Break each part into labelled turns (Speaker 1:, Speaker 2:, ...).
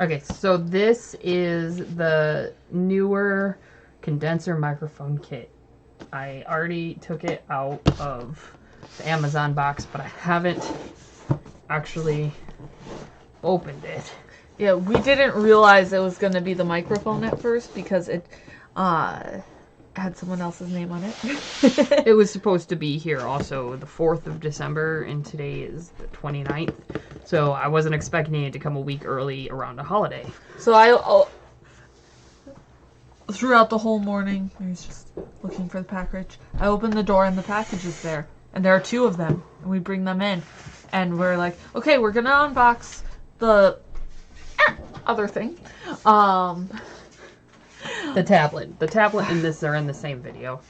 Speaker 1: Okay, so this is the Neewer condenser microphone kit. I already took it out of the Amazon box, but I haven't actually opened it.
Speaker 2: Yeah, we didn't realize it was going to be the microphone at first because it had someone else's name on it.
Speaker 1: It was supposed to be here also the 4th of December, and today is the 29th. So I wasn't expecting it to come a week early around a holiday.
Speaker 2: So throughout the whole morning, I was just looking for the package. I opened the door and the package is there. And there are 2 of them. And we bring them in. And we're like, okay, we're going to unbox the other thing.
Speaker 1: The tablet. The tablet and this are in the same video.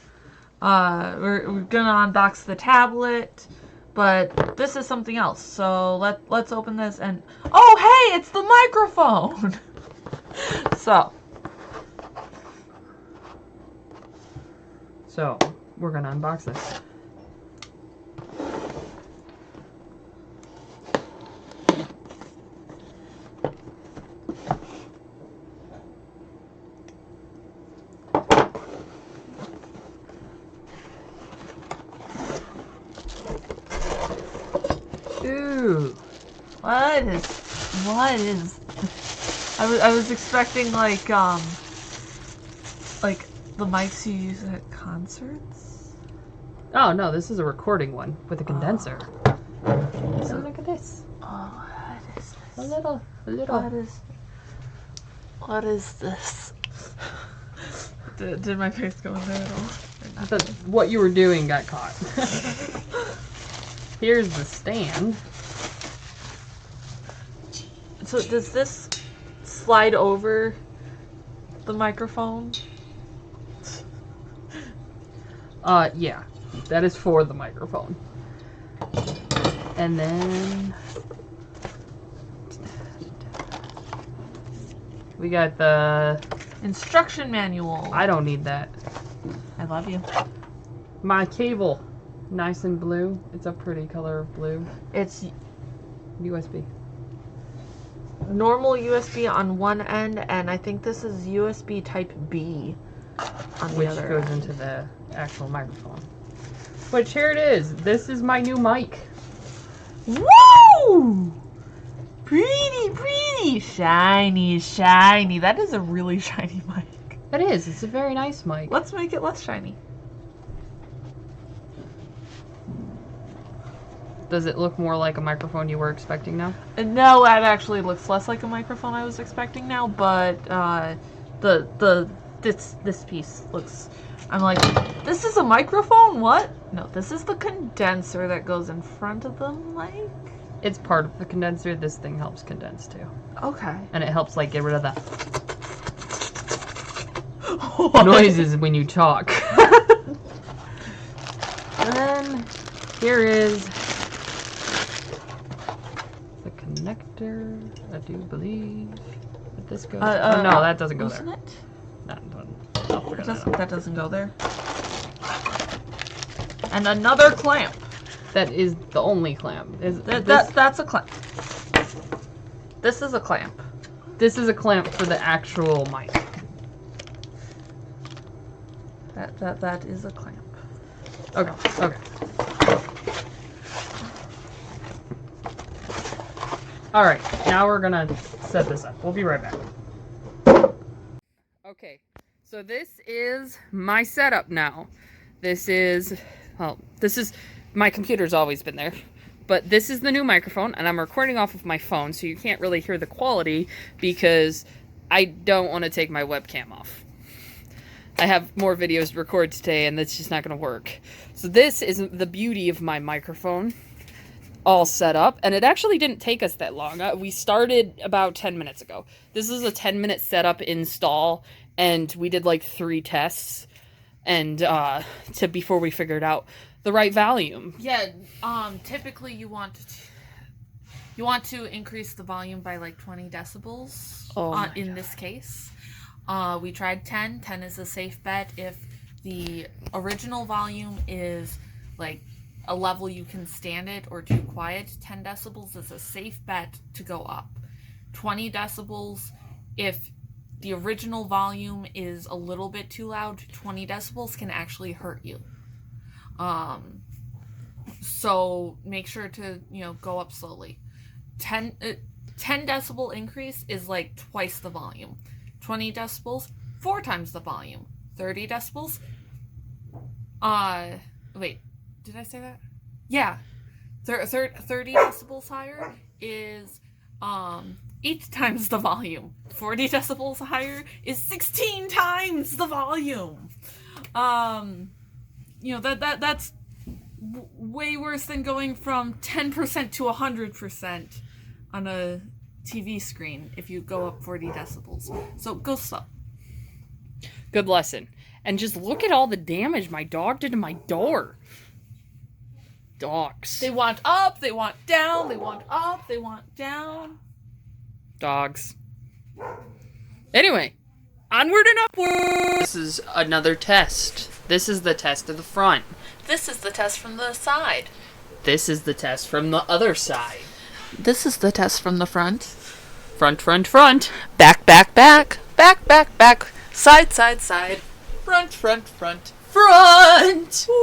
Speaker 2: We're gonna unbox the tablet, but this is something else. So let's open this and oh hey, it's the microphone.
Speaker 1: So we're gonna unbox this. Ooh.
Speaker 2: What is I was expecting like the mics you use at concerts.
Speaker 1: Oh no, this is a recording one with a condenser.
Speaker 2: So
Speaker 1: look at this.
Speaker 2: Oh, what is this?
Speaker 1: A little.
Speaker 2: What is this? Did my face go in there at all?
Speaker 1: What you were doing got caught. Here's the stand.
Speaker 2: So does this slide over the microphone?
Speaker 1: Yeah. That is for the microphone. And then we got the
Speaker 2: Instruction manual.
Speaker 1: I don't need that.
Speaker 2: I love you.
Speaker 1: My cable. Nice and blue. It's a pretty color of blue.
Speaker 2: It's
Speaker 1: USB.
Speaker 2: normal USB on one end, and I think this is USB Type B on the
Speaker 1: Which
Speaker 2: other
Speaker 1: goes
Speaker 2: end.
Speaker 1: into the actual microphone. Which here it is. This is my new mic.
Speaker 2: Woo! Pretty, shiny. That is a really shiny mic.
Speaker 1: It is. It's a very nice mic.
Speaker 2: Let's make it less shiny.
Speaker 1: Does it look more like a microphone you were expecting now?
Speaker 2: No, that actually looks less like a microphone I was expecting now, but this piece looks. I'm like, this is a microphone? What? No, this is the condenser that goes in front of the mic.
Speaker 1: It's part of the condenser. This thing helps condense too.
Speaker 2: Okay.
Speaker 1: And it helps like get rid of the noises when you talk. And then here is the connector. I do believe that this goes. Oh, no, that doesn't go there.
Speaker 2: Isn't it?
Speaker 1: That
Speaker 2: doesn't go there. And another clamp.
Speaker 1: That is the only clamp.
Speaker 2: That's a clamp. This is a clamp.
Speaker 1: This is a clamp for the actual mic.
Speaker 2: That is a clamp.
Speaker 1: Okay. Alright, now we're gonna set this up. We'll be right back. Okay, so this is my setup now. This is, my computer's always been there. But this is the new microphone, and I'm recording off of my phone, so you can't really hear the quality because I don't want to take my webcam off. I have more videos to record today, and that's just not going to work. So this is the beauty of my microphone, all set up, and it actually didn't take us that long. We started about 10 minutes ago. This is a 10-minute setup install, and we did like 3 tests, and before we figured out the right volume.
Speaker 2: Yeah, typically you want to increase the volume by like 20 decibels in this case. We tried 10. 10 is a safe bet. If the original volume is like a level you can stand it or too quiet, 10 decibels is a safe bet to go up. 20 decibels if the original volume is a little bit too loud. 20 decibels can actually hurt you. So make sure to, go up slowly. 10 decibel increase is like twice the volume. 20 decibels, 4 times the volume. 30 decibels, wait, did I say that? Yeah. 30 decibels higher is 8 times the volume. 40 decibels higher is 16 times the volume. That's way worse than going from 10% to 100% on a TV screen if you go up 40 decibels. So go slow.
Speaker 1: Good lesson. And just look at all the damage my dog did to my door. Dogs.
Speaker 2: They want up, they want down, they want up, they want down.
Speaker 1: Dogs. Anyway, onward and upward. This is another test. This is the test of the front.
Speaker 2: This is the test from the side.
Speaker 1: This is the test from the other side.
Speaker 2: This is the test from the front.
Speaker 1: Front, front, front.
Speaker 2: Back, back, back. Back, back, back. Side, side, side.
Speaker 1: Front, front, front. Front!
Speaker 2: Ooh.